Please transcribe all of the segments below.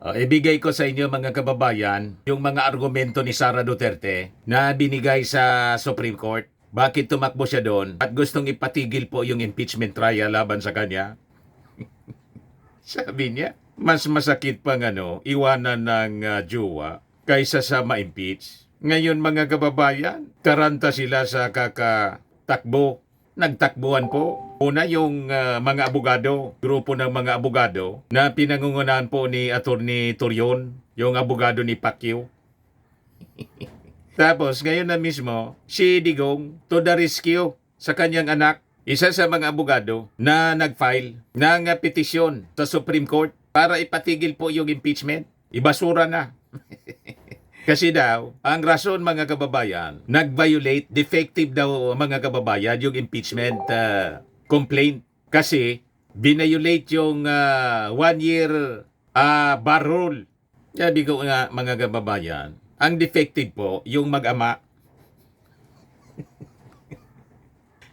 Ibigay ko sa inyo mga kababayan yung mga argumento ni Sara Duterte na binigay sa Supreme Court. Bakit tumakbo siya doon at gustong ipatigil po yung impeachment trial laban sa kanya? Sabi niya, mas masakit pang iwanan ng jowa kaysa sa ma-impeach. Ngayon mga kababayan, taranta sila sa kakatakbo. Nagtakbuhan po. Una yung mga abogado, grupo ng mga abogado na pinangungunahan po ni Attorney Torion, yung abogado ni Pacquiao. Tapos ngayon na mismo, si Digong to the rescue sa kanyang anak. Isa sa mga abogado na nag-file ng petisyon sa Supreme Court para ipatigil po yung impeachment. Ibasura na. Kasi daw, ang rason mga kababayan, nag-violate, defective daw mga kababayan yung impeachment complaint. Kasi binayolate yung 1-year bar rule. Sabi ko nga mga kababayan, ang defective po yung mag-ama.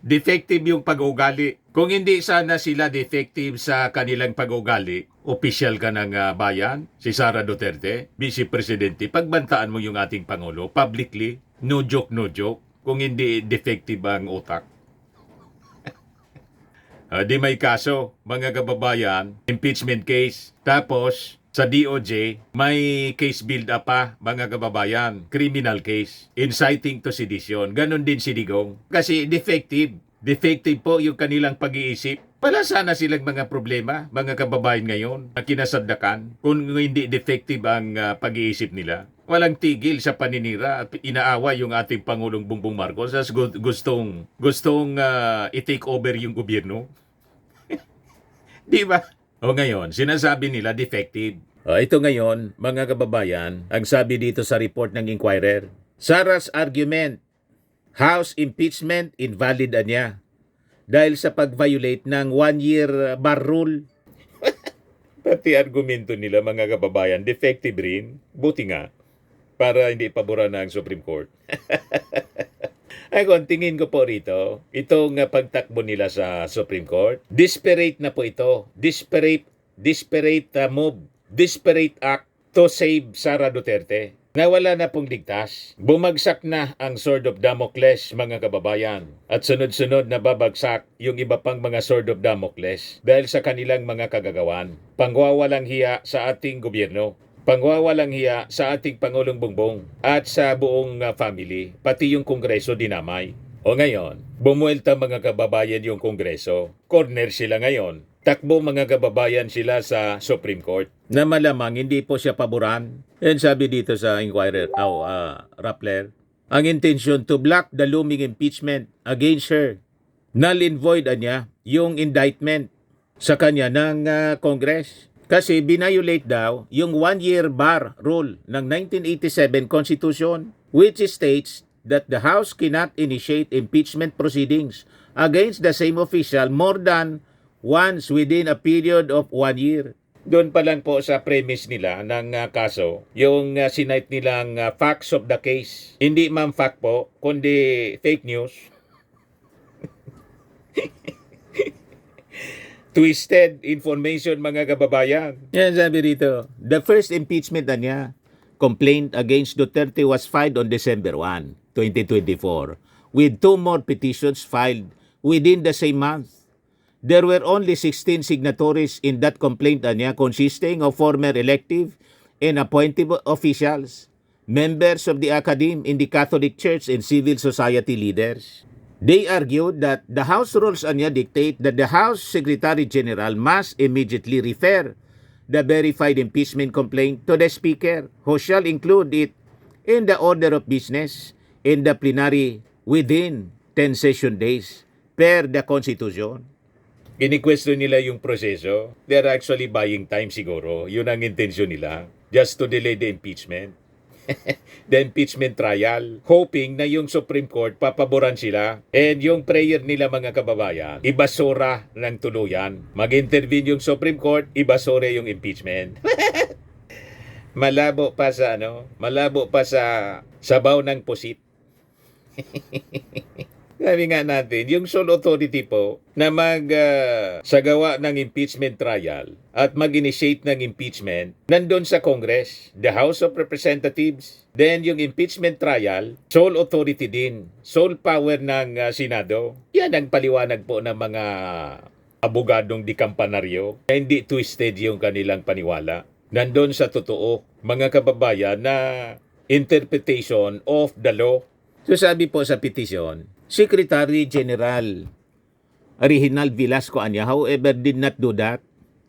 Defective yung pag-ugali. Kung hindi sana sila defective sa kanilang pag-ugali, official ka ng bayan, si Sara Duterte, Vice Presidente, pagbantaan mo yung ating Pangulo, publicly, no joke, no joke, kung hindi defective ang utak. Di may kaso, mga kababayan, impeachment case. Tapos, sa DOJ, may case build up pa, mga kababayan, criminal case, inciting to sedition. Ganon din si Digong. Kasi defective. Defective po yung kanilang pag-iisip. Wala sana silang mga problema, mga kababayan ngayon, na kinasadlakan kung hindi defective ang pag-iisip nila. Walang tigil sa paninira at inaawa yung ating Pangulong Bongbong Marcos as gustong i-take over yung gobyerno. Di ba? O ngayon, sinasabi nila defective. Ito ngayon, mga kababayan, ang sabi dito sa report ng Inquirer, Sara's argument, House impeachment invalid niya dahil sa pag-violate ng 1-year bar rule. Pati argumento nila mga kababayan, defective rin. Buti nga, para hindi pabura na ang Supreme Court. Ay kung tingin ko po rito, itong pagtakbo nila sa Supreme Court, desperate na po ito. Desperate move. Desperate act to save Sara Duterte. Nawala na pong ligtas. Bumagsak na ang Sword of Damocles, mga kababayan. At sunod-sunod na babagsak yung iba pang mga Sword of Damocles dahil sa kanilang mga kagagawan. Pangwawalang hiya sa ating gobyerno. Pangwawalang hiya sa ating Pangulong Bongbong at sa buong family, pati yung Kongreso dinamay. O ngayon, bumuelta mga kababayan yung Kongreso. Corner sila ngayon. Takbo mga kababayan sila sa Supreme Court na malamang hindi po siya paboran. Yan sabi dito sa Inquirer, Rappler. Ang intention to block the looming impeachment against her. Null and void niya yung indictment sa kanya ng Congress. Kasi binayolate daw yung 1-year bar rule ng 1987 Constitution which states that the House cannot initiate impeachment proceedings against the same official more than once within a period of 1 year. Doon pa lang po sa premise nila ng kaso, yung sinight nilang facts of the case. Hindi man fact po, kundi fake news. Twisted information mga kababayan. Yan sabi dito. The first impeachment niya, complaint against Duterte was filed on December 1, 2024 with 2 more petitions filed within the same month. There were only 16 signatories in that complaint niya consisting of former elective and appointed officials, members of the academe in the Catholic Church and civil society leaders. They argued that the House rules niya dictate that the House Secretary General must immediately refer the verified impeachment complaint to the Speaker who shall include it in the order of business in the plenary within 10 session days per the Constitution. Ini-question nila yung proseso. They're actually buying time siguro. Yun ang intensyon nila. Just to delay the impeachment. The impeachment trial. Hoping na yung Supreme Court papaboran sila. And yung prayer nila mga kababayan, ibasura ng tuluyan. Mag-intervene yung Supreme Court, ibasura yung impeachment. Malabo pa sa malabo pa sa sabaw ng pusit. Sabi nga natin, yung sole authority po na sagawa ng impeachment trial at mag-initiate ng impeachment, nandun sa Congress, the House of Representatives. Then yung impeachment trial, sole authority din, sole power ng Senado. Yan ang paliwanag po ng mga abogadong di kampanaryo na hindi twisted yung kanilang paniwala. Nandun sa totoo, mga kababayan, na interpretation of the law. So sabi po sa petition, Secretary General Reginald Velasco Anya, however, did not do that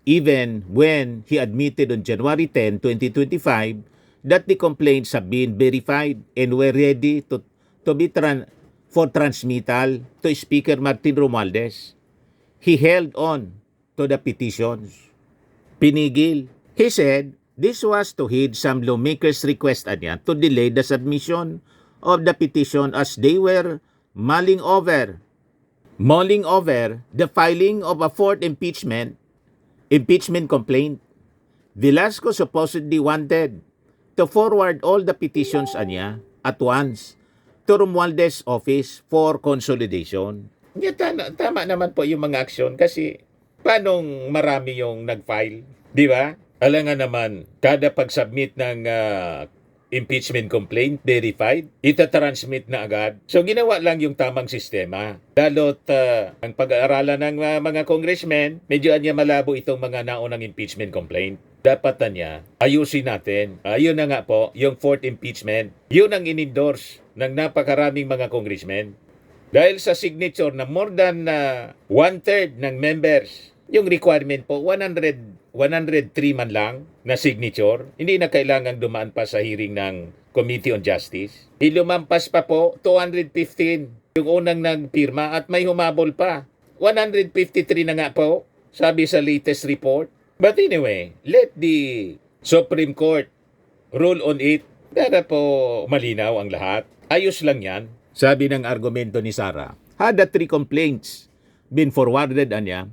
even when he admitted on January 10, 2025 that the complaints have been verified and were ready to be for transmittal to Speaker Martin Romualdez. He held on to the petitions. Pinigil. He said this was to heed some lawmakers' request anya to delay the submission of the petition as they were mulling over the filing of a fourth impeachment complaint. Velasco supposedly wanted to forward all the petitions anya at once to Romualdez office for consolidation. Yeah, tama naman po yung mga aksyon kasi paano marami yung nag-file, di ba? Alam nga naman, kada pag-submit ng impeachment complaint, verified, itatransmit na agad. So ginawa lang yung tamang sistema. Lalo't ang pag-aaralan ng mga congressmen, medyo anya malabo itong mga naunang impeachment complaint. Dapat na niya, ayusin natin. Ayun na nga po, yung fourth impeachment. Yun ang in-endorse ng napakaraming mga congressmen. Dahil sa signature na more than one-third ng members, yung requirement po, 103 man lang na signature. Hindi na kailangang dumaan pa sa hearing ng Committee on Justice. Ilumampas pa po, 215 yung unang nagpirma at may humabol pa. 153 na nga po, sabi sa latest report. But anyway, let the Supreme Court rule on it para po malinaw ang lahat. Ayos lang yan. Sabi ng argumento ni Sara, had the 3 complaints been forwarded anya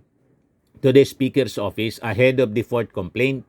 to the Speaker's office ahead of the fourth complaint,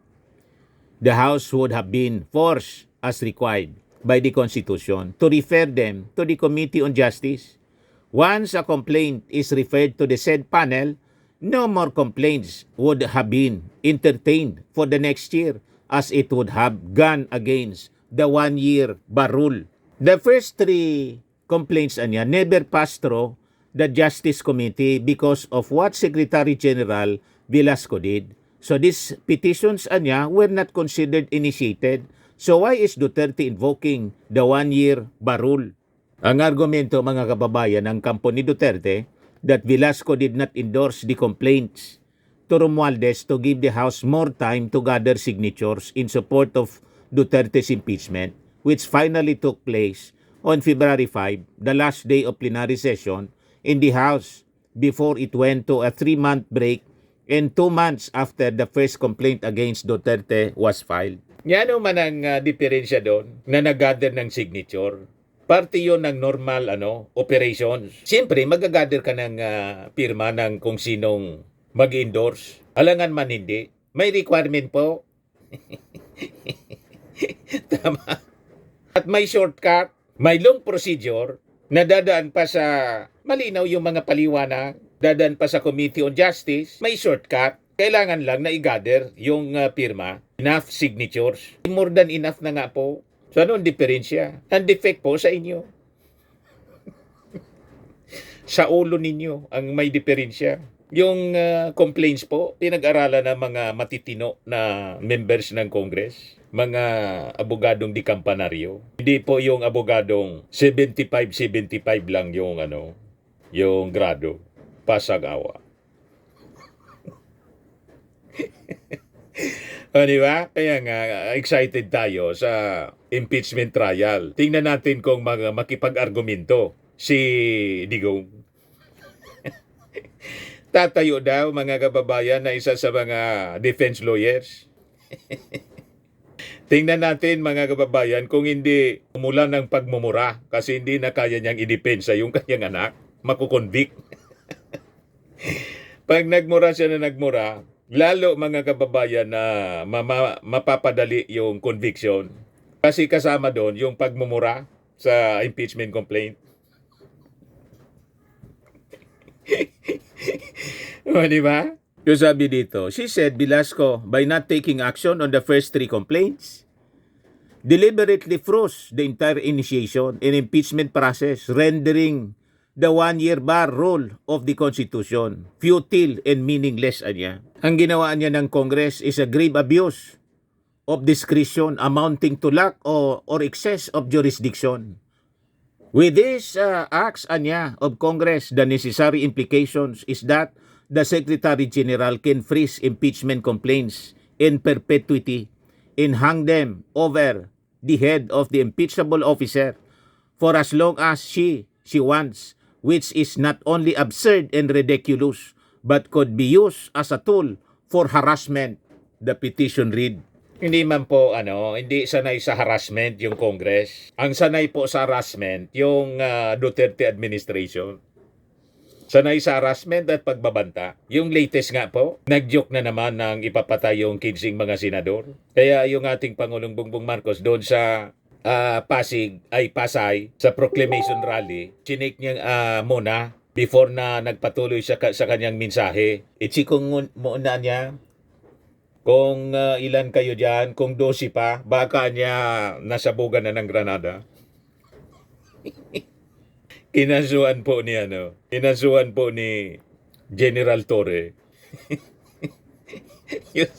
the House would have been forced as required by the Constitution to refer them to the Committee on Justice. Once a complaint is referred to the said panel, no more complaints would have been entertained for the next year as it would have gone against the 1-year bar rule. The first 3 complaints anya never passed through the Justice Committee because of what Secretary General Velasco did. So these petitions anya were not considered initiated. So why is Duterte invoking the 1-year bar rule? Ang argumento mga kababayan ng kampo ni Duterte that Velasco did not endorse the complaints to Romualdez to give the House more time to gather signatures in support of Duterte's impeachment, which finally took place on February 5, the last day of plenary session in the House before it went to a 3-month break and 2 months after the first complaint against Duterte was filed. Yan man ang diferensya doon na nag-gather ng signature. Parte yun ng normal operations. Siyempre, mag-gather ka ng pirma ng kung sinong mag-endorse. Alangan man hindi. May requirement po. Tama. At may shortcut. May long procedure na dadaan pa sa malinaw yung mga paliwanag, dadaan pa sa Committee on Justice, may shortcut. Kailangan lang na i-gather yung pirma, enough signatures. More than enough na nga po. So ano ang diferensya? Ang defect po sa inyo. Sa ulo ninyo ang may diferensya. Yung complaints po, pinag-aralan ng mga matitino na members ng Congress, mga abogadong di kampanaryo. Hindi po yung abogadong 75 lang yung yung grado, pasag-awa. Di ba? Kaya nga, excited tayo sa impeachment trial. Tingnan natin kung makipag-argumento si Digong. Tatayo daw mga kababayan na isa sa mga defense lawyers. Tingnan natin mga kababayan kung hindi umula ng pagmumura kasi hindi na kaya niyang idepensa yung kanyang anak, makukonvict. Pag nagmura siya na nagmura, lalo mga kababayan na mapapadali yung conviction. Kasi kasama doon yung pagmumura sa impeachment complaint. O, di ba? Yung sabi dito, she said Velasco, by not taking action on the first three complaints, deliberately froze the entire initiation and impeachment process, rendering the one-year bar rule of the Constitution futile and meaningless, anya. Ang ginawa niya ng Congress is a grave abuse of discretion amounting to lack or excess of jurisdiction. With these acts, anya, of Congress, the necessary implications is that the Secretary General can freeze impeachment complaints in perpetuity and hang them over the head of the impeachable officer for as long as she wants, which is not only absurd and ridiculous, but could be used as a tool for harassment, the petition read. Hindi man po, hindi sanay sa harassment yung Congress. Ang sanay po sa harassment, yung Duterte administration. Sanay sa harassment at pagbabanta. Yung latest nga po, nag-joke na naman ng ipapatay yung 15 mga senador. Kaya yung ating Pangulong Bongbong Marcos doon sa Pasay, sa proclamation rally, chinik niya muna before na nagpatuloy siya sa kanyang mensahe. Itsikong muna niya kung ilan kayo dyan, kung 12 pa, baka niya nasabugan na ng Granada. Kinasuhan po ni General Torre. Yun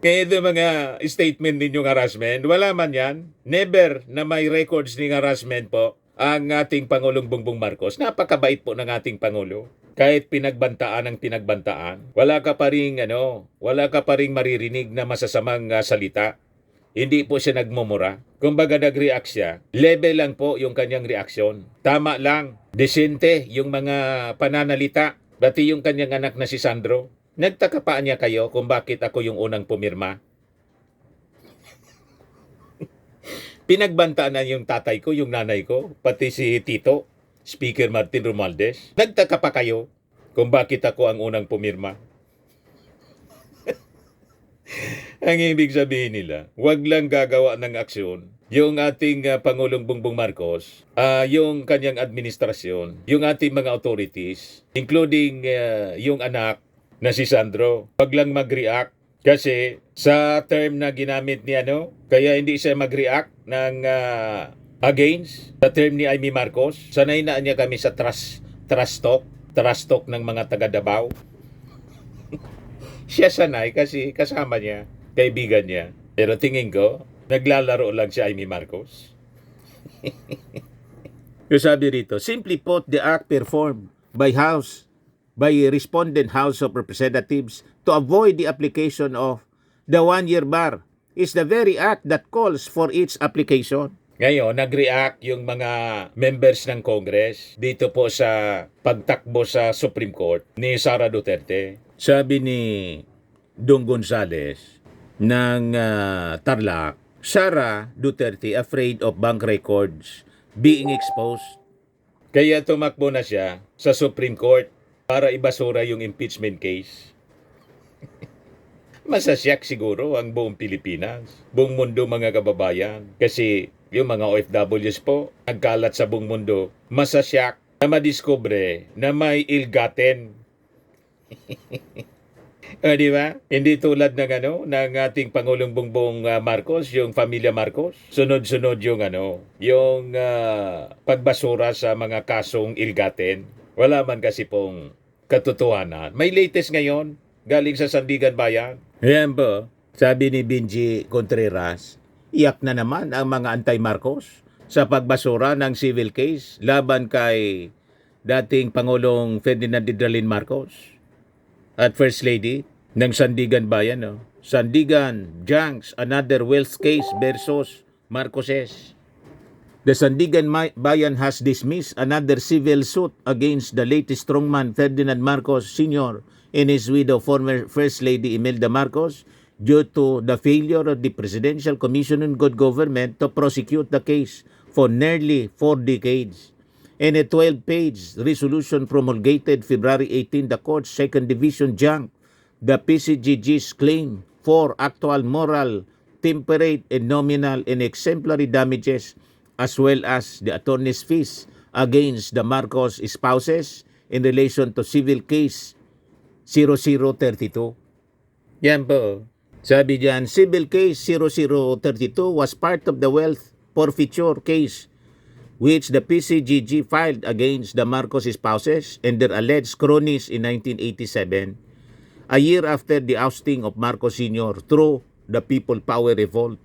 kaya ito mga statement ninyong harassment, wala man yan. Never na may records ng harassment po ang ating Pangulong Bongbong Marcos. Napakabait po ng ating Pangulo. Kahit pinagbantaan ang pinagbantaan, wala ka pa ring maririnig na masasamang salita. Hindi po siya nagmumura. Kumbaga nag-react siya, level lang po yung kanyang reaksyon. Tama lang, desente yung mga pananalita. Dati yung kanyang anak na si Sandro, nagtaka pa niya kayo kung bakit ako yung unang pumirma. Pinagbantaan na yung tatay ko, yung nanay ko, pati si Tito, Speaker Martin Romualdez. Nagtaka pa kayo kung bakit ako ang unang pumirma. Ang ibig sabihin nila, wag lang gagawa ng aksyon yung ating Pangulong Bongbong Marcos, yung kanyang administrasyon, yung ating mga authorities, including yung anak na si Sandro, wag lang mag-react kasi sa term na ginamit ni kaya hindi siya mag-react ng against sa term ni Amy Marcos. Sanay na niya kami sa trust talk ng mga taga Davao. Siya sanay kasi kasama niya, kaibigan niya. Pero tingin ko, naglalaro lang si Amy Marcos. Yung sabi rito, simply put, the act performed by respondent House of Representatives to avoid the application of the one-year bar is the very act that calls for its application. Ngayon, nag-react yung mga members ng Congress dito po sa pagtakbo sa Supreme Court ni Sara Duterte. Sabi ni Dong Gonzales ng Tarlac, Sara Duterte afraid of bank records being exposed. Kaya tumakbo na siya sa Supreme Court para ibasura yung impeachment case. Masasyak siguro ang buong Pilipinas, buong mundo mga kababayan. Kasi yung mga OFWs po, nagkalat sa buong mundo, masasyak na madiskubre na may ill-gotten. Di ba? Hindi tulad ng ng ating Pangulong Bongbong Marcos, yung Pamilya Marcos. Sunod-sunod yung pagbasura sa mga kasong ill-gotten. Wala man kasi pong katotohanan. May latest ngayon, galing sa Sandigan Bayan. Ayan po, sabi ni Benji Contreras, iyak na naman ang mga anti-Marcos sa pagbasura ng civil case laban kay dating Pangulong Ferdinand Dralin Marcos at First Lady ng Sandigan Bayan. Sandigan Junks, another wealth case versus Marcoses. The Sandigan Bayan has dismissed another civil suit against the latest strongman Ferdinand Marcos Sr. and his widow, former First Lady Imelda Marcos, due to the failure of the Presidential Commission on Good Government to prosecute the case for nearly 4 decades. In a 12-page resolution promulgated February 18, the Court's Second Division junked the PCGG's claim for actual moral, temperate, and nominal and exemplary damages, as well as the attorney's fees against the Marcos spouses in relation to civil case 0032. Yan po. Sabi diyan, civil case 0032 was part of the wealth forfeiture case which the PCGG filed against the Marcos spouses and their alleged cronies in 1987, a year after the ousting of Marcos Sr. through the People Power Revolt.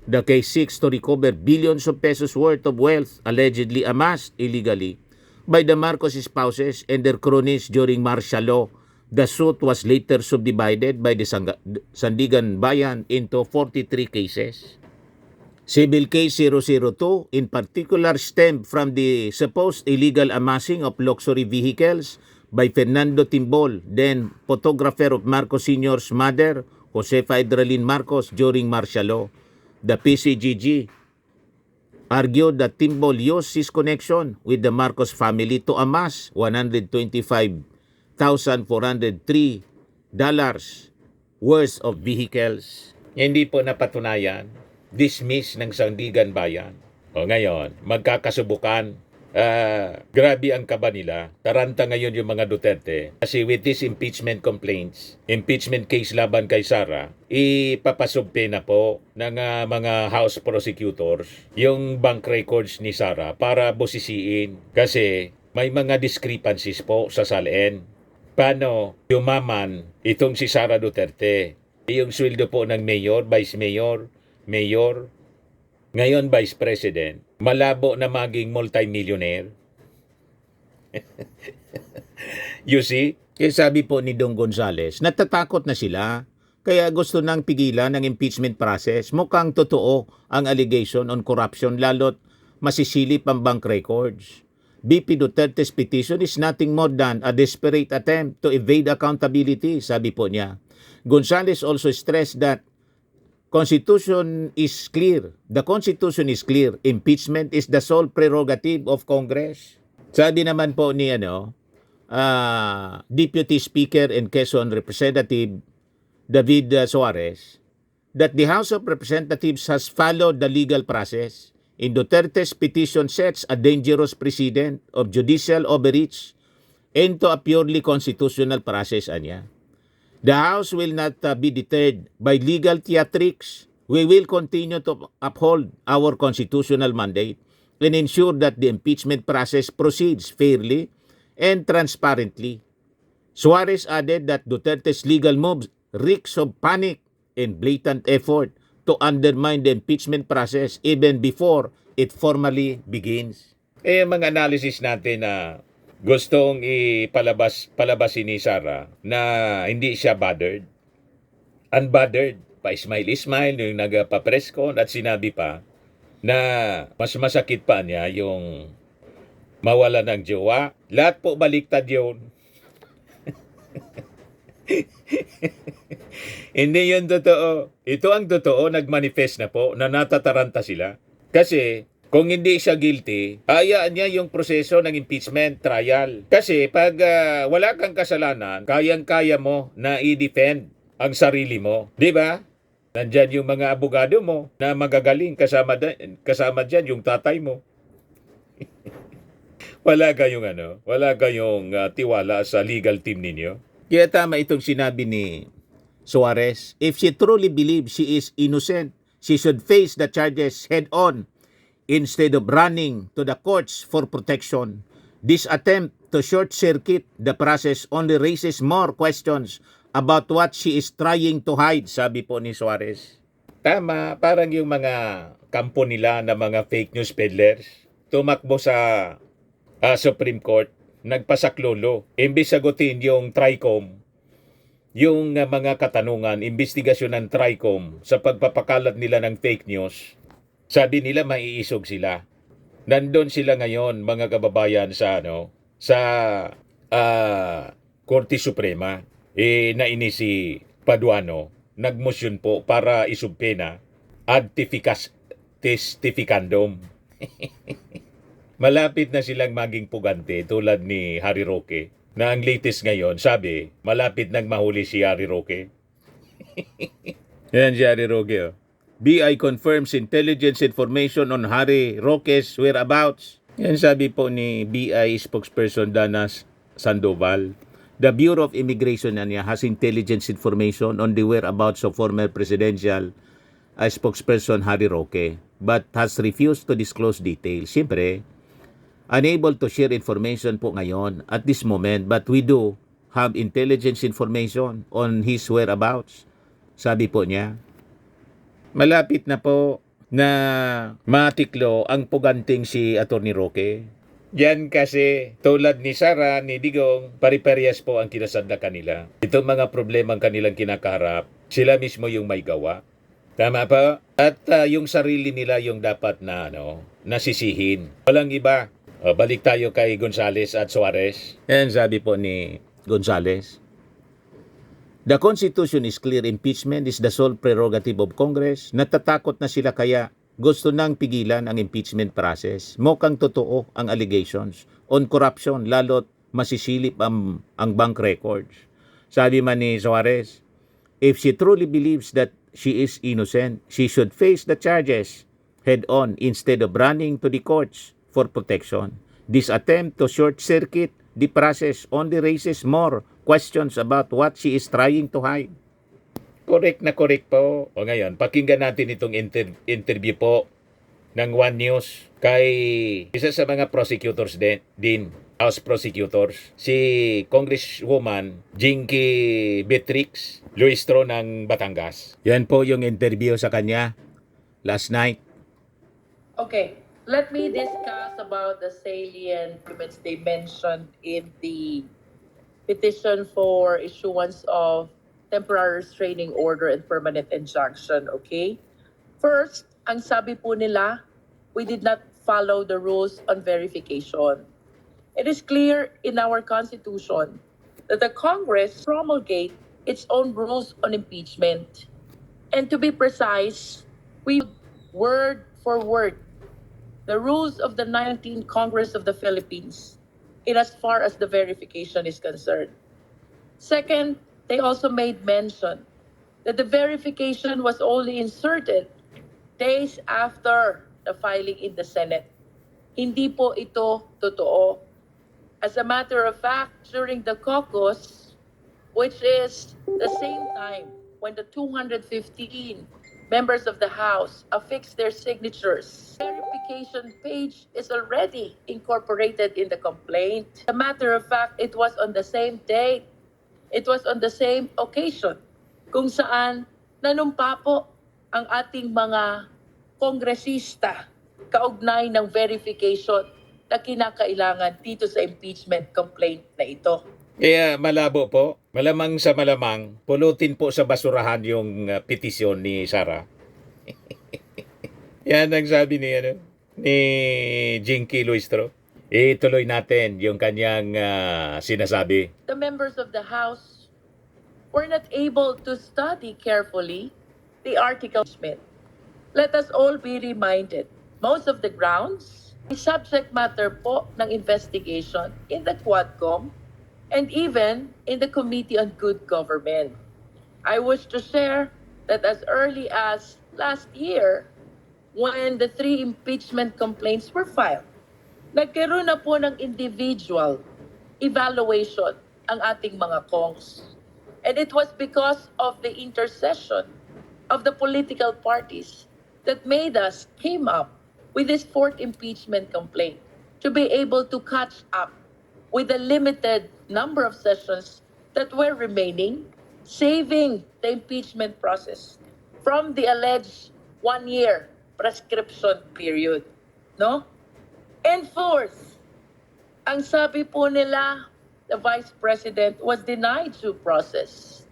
The case seeks to recover billions of pesos worth of wealth allegedly amassed illegally by the Marcos spouses and their cronies during martial law. The suit was later subdivided by the Sandigan Bayan into 43 cases. Civil case 002 in particular stemmed from the supposed illegal amassing of luxury vehicles by Fernando Timbol, then photographer of Marcos Sr.'s mother, Josefa Edralin Marcos, during martial law. The PCGG argued that Timbol used his connection with the Marcos family to amass $125,403 worth of vehicles. Hindi po napatunayan, dismiss ng Sandigan Bayan. O ngayon, magkakasubukan. Grabe ang kaba nila. Taranta ngayon yung mga Duterte. Kasi with these impeachment complaints, impeachment case laban kay Sara, ipapasubte na po ng mga House prosecutors yung bank records ni Sara para busisiin. Kasi may mga discrepancies po sa salin. Paano yumaman itong si Sara Duterte? Yung sweldo po ng mayor, vice mayor, mayor, ngayon vice president, malabo na maging multimillionaire. You see? Kaya sabi po ni Dong Gonzales, natatakot na sila. Kaya gusto nang pigilan ng impeachment process. Mukhang totoo ang allegation on corruption lalo't masisilip ang bank records. BP Duterte's petition is nothing more than a desperate attempt to evade accountability, sabi po niya. Gonzales also stressed that Constitution is clear. The Constitution is clear. Impeachment is the sole prerogative of Congress. Sabi naman po ni Deputy Speaker and Quezon Representative David Suarez that the House of Representatives has followed the legal process. In Duterte's petition sets a dangerous precedent of judicial overreach into a purely constitutional process, anya. The House will not be deterred by legal theatrics. We will continue to uphold our constitutional mandate and ensure that the impeachment process proceeds fairly and transparently. Suarez added that Duterte's legal moves reeks of panic and blatant effort to undermine the impeachment process even before it formally begins. Mga analysis natin na gustong palabasin ni Sara na hindi siya bothered. Unbothered. Pa-smile-smile yung nagpa-press con at sinabi pa na mas masakit pa niya yung mawala ng jowa. Lahat po baliktad yun. Hindi yun totoo. Ito ang totoo, nagmanifest na po na natataranta sila. Kasi kung hindi siya guilty, hayaan niya yung proseso ng impeachment trial. Kasi pag wala kang kasalanan, kayang-kaya mo na i-defend ang sarili mo. Di ba? Nandyan yung mga abogado mo na magagaling kasama dyan yung tatay mo. Wala kayong tiwala sa legal team ninyo. Kaya tama itong sinabi ni Suarez. If she truly believes she is innocent, she should face the charges head-on instead of running to the courts for protection. This attempt to short-circuit the process only raises more questions about what she is trying to hide, sabi po ni Suarez. Tama, parang yung mga kampo nila na mga fake news peddlers tumakbo sa Supreme Court, nagpasaklolo. Imbis sagutin yung TRICOM, yung mga katanungan, investigasyon ng TRICOM sa pagpapakalat nila ng fake news, sabi nila maiisog sila. Nandun sila ngayon, mga kababayan, sa Korte Suprema. Nainis si Paduano, nagmosyon po para isubpena ad testificandum. Malapit na silang maging pugante tulad ni Harry Roque, na ang latest ngayon, sabi, malapit nang mahuli si Harry Roque. Yan si Harry Roque, oh. BI confirms intelligence information on Harry Roque's whereabouts. Yan sabi po ni BI spokesperson Danas Sandoval. The Bureau of Immigration na niya has intelligence information on the whereabouts of former presidential spokesperson Harry Roque but has refused to disclose details. Siyempre, unable to share information po ngayon at this moment, but we do have intelligence information on his whereabouts. Sabi po niya, malapit na po na matiklo ang puganting si Atty. Roque. Yan kasi tulad ni Sara, ni Digong, pari-parehas po ang kinasanda kanila. Itong mga problemang kanilang kinakaharap, sila mismo yung may gawa. Tama pa? At yung sarili nila yung dapat na nasisihin. Walang iba. Balik tayo kay Gonzales at Suarez. Yan sabi po ni Gonzales. The Constitution is clear, impeachment is the sole prerogative of Congress. Natatakot na sila kaya gusto nang pigilan ang impeachment process. Mukhang totoo ang allegations on corruption, lalo't masisilip ang bank records. Sabi man ni Suarez, if she truly believes that she is innocent, she should face the charges head-on instead of running to the courts for protection. This attempt to short-circuit the process only raises more questions about what she is trying to hide. Correct na correct po. O ngayon, pakinggan natin itong interview po ng One News kay isa sa mga prosecutors din, House prosecutors, si Congresswoman Jinky Beatrix Luistro ng Batangas. Yan po yung interview sa kanya last night. Okay, let me discuss about the salient documents they mentioned in the petition for issuance of temporary restraining order and permanent injunction, okay? First, ang sabi po nila, we did not follow the rules on verification. It is clear in our Constitution that the Congress promulgate its own rules on impeachment. And to be precise, we word for word the rules of the 19th Congress of the Philippines in as far as the verification is concerned. Second, they also made mention that the verification was only inserted days after the filing in the Senate. Hindi po ito totoo. As a matter of fact, during the caucus, which is the same time when the 215 members of the House affixed their signatures, verification page is already incorporated in the complaint. As a matter of fact, it was on the same date. It was on the same occasion kung saan nanumpa po ang ating mga kongresista kaugnay ng verification na kinakailangan dito sa impeachment complaint na ito. Kaya malabo po, malamang sa malamang, pulutin po sa basurahan yung petisyon ni Sara. Yan ang sabi ni Jinky Luistro. Ituloy natin yung kanyang sinasabi. The members of the House were not able to study carefully the article. Let us all be reminded, most of the grounds, the subject matter po ng investigation in the Quadcom and even in the Committee on Good Government. I wish to share that as early as last year, when the 3 impeachment complaints were filed, nagkaroon na po ng individual evaluation ang ating mga kongs. And it was because of the intercession of the political parties that made us came up with this 4th impeachment complaint to be able to catch up with the limited number of sessions that were remaining, saving the impeachment process from the alleged 1-year prescription period. No? And fourth, ang sabi po nila, the Vice President was denied due process.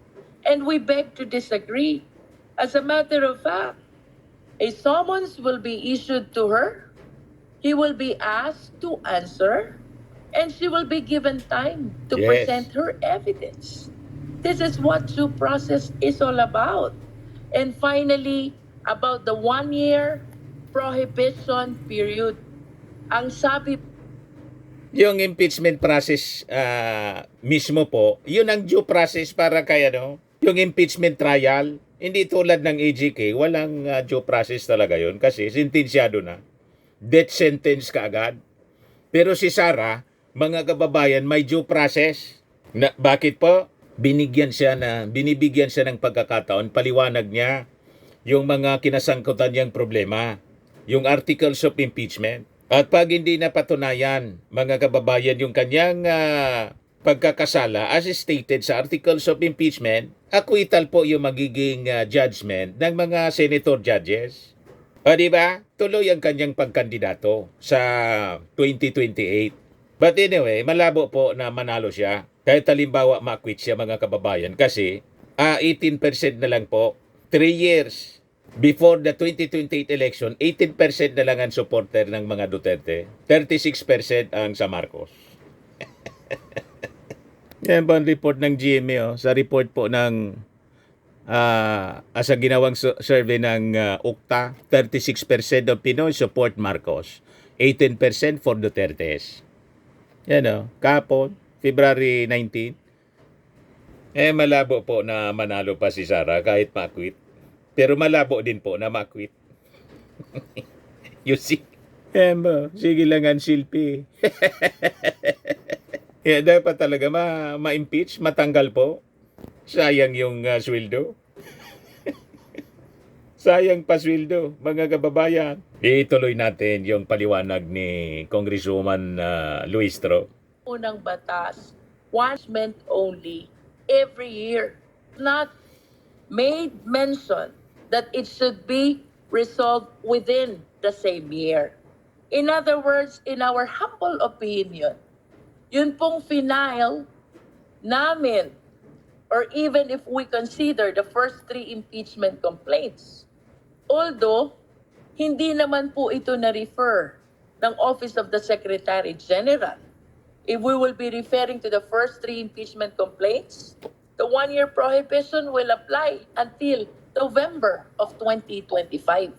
And we beg to disagree. As a matter of fact, a summons will be issued to her. He will be asked to answer. And she will be given time to present her evidence. This is what due process is all about. And finally, about the 1-year prohibition period. Ang sabi yung impeachment process mismo po, yun ang due process para kay yung impeachment trial. Hindi tulad ng AGK, walang due process talaga yun kasi sentensyado na. Death sentence ka agad. Pero si Sara, mga kababayan, may due process. Bakit po? Binibigyan siya ng pagkakataon, paliwanag niya yung mga kinasangkutan niyang problema, yung articles of impeachment. At pag hindi napatunayan, mga kababayan, yung kanyang pagkakasala, as stated sa articles of impeachment, acquittal po yung magiging judgment ng mga senator judges. O di ba? Tuloy ang kanyang pagkandidato sa 2028. But anyway, malabo po na manalo siya. Kahit halimbawa ma-quit siya, mga kababayan, kasi 18% na lang po. 3 years before the 2028 election, 18% na lang ang supporter ng mga Duterte. 36% ang sa Marcos. Yan po ang report ng GMA. Sa report po ng sa ginawang survey ng UCTA, 36% of Pinoy support Marcos. 18% for Dutertes. Yan kapon, February 19. Malabo po na manalo pa si Sara kahit ma-quit. Pero malabo din po na ma-quit. You see? Sige lang ang silpi. Dapat talaga ma-impeach, matanggal po. Sayang yung sweldo. Sayang pa sweldo, mga kababayan. Ituloy natin yung paliwanag ni Congresswoman Luistro. Unang batas, once meant only, every year. Not made mention that it should be resolved within the same year. In other words, in our humble opinion, yun pong final namin, or even if we consider the first 3 impeachment complaints, although hindi naman po ito na-refer ng Office of the Secretary General. If we will be referring to the first 3 impeachment complaints, the 1-year prohibition will apply until November of 2025.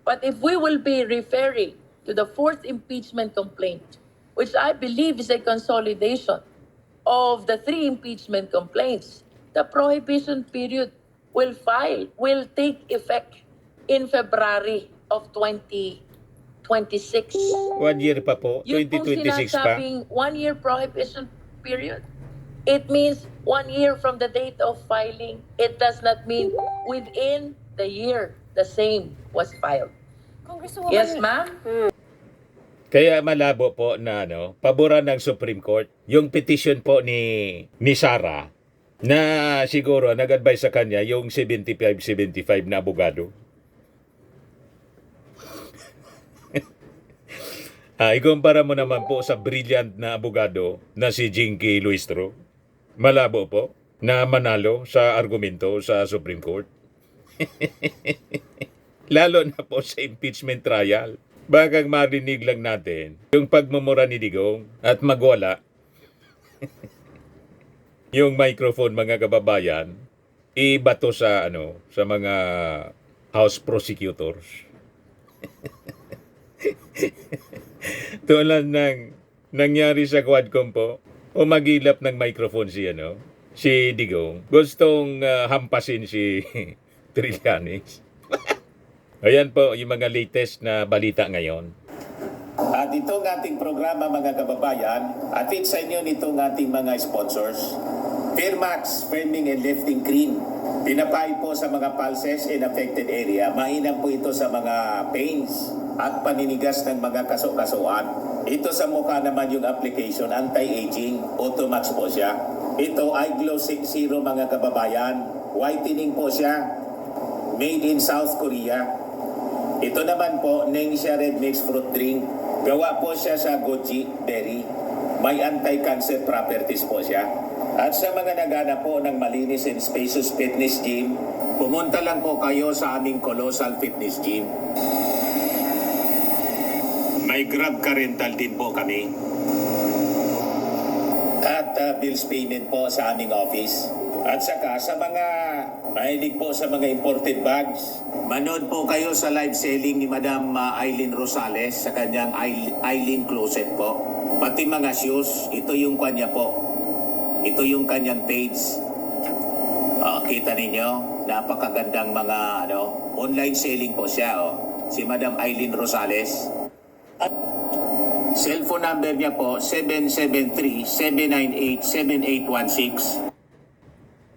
But if we will be referring to the 4th impeachment complaint, which I believe is a consolidation of the 3 impeachment complaints, the prohibition period will take effect in February of 2026. 1 year pa po, Yun pong 2026 pa. sinasabing 1-year prohibition period. It means 1 year from the date of filing. It does not mean within the year the same was filed. Congresswoman, Yes, ma'am? Kaya malabo po na paboran ng Supreme Court yung petition po ni Sara na siguro nag-advise sa kanya yung 75-75 na abogado. Ikumpara mo naman po sa brilliant na abogado na si Jinky Luistro. Malabo po na manalo sa argumento sa Supreme Court. Lalo na po sa impeachment trial. Bagang marinig lang natin yung pagmumura ni Digong at magwala yung microphone, mga kababayan, ibato sa sa mga House prosecutors. Tulad ng nangyari sa Quadcom po, umagilap ng microphone si Digong. Gustong hampasin si Trillanes. Ayan po yung mga latest na balita ngayon. At itong ating programa, mga kababayan, atid sa inyo nitong ating mga sponsors. Fairmax, Firming and Lifting Cream. Pinapay po sa mga pulses in affected area. Mainam po ito sa mga pains at paninigas ng mga kaso-kasuan. Ito sa mukha naman yung application, anti-aging, Automax po siya. Ito ay Glow 60, mga kababayan. Whitening po siya. Made in South Korea. Ito naman po, Nengxia Red Mix Fruit Drink. Gawa po siya sa goji berry. May anti-cancer properties po siya. At sa mga nagana po ng malinis and spacious fitness gym, pumunta lang po kayo sa aming Colossal Fitness Gym. May Grab ka rental din po kami. At bills payment po sa aming office. At saka sa mga mahilig po sa mga imported bags, manood po kayo sa live selling ni Madam Aileen Rosales sa kanyang Aileen Closet po. Pati mga shoes, ito yung kanya po. Ito yung kanyang page. Kita ninyo, napakagandang mga online selling po siya. Si Madam Aileen Rosales. Cellphone number niya po 773-798-7816.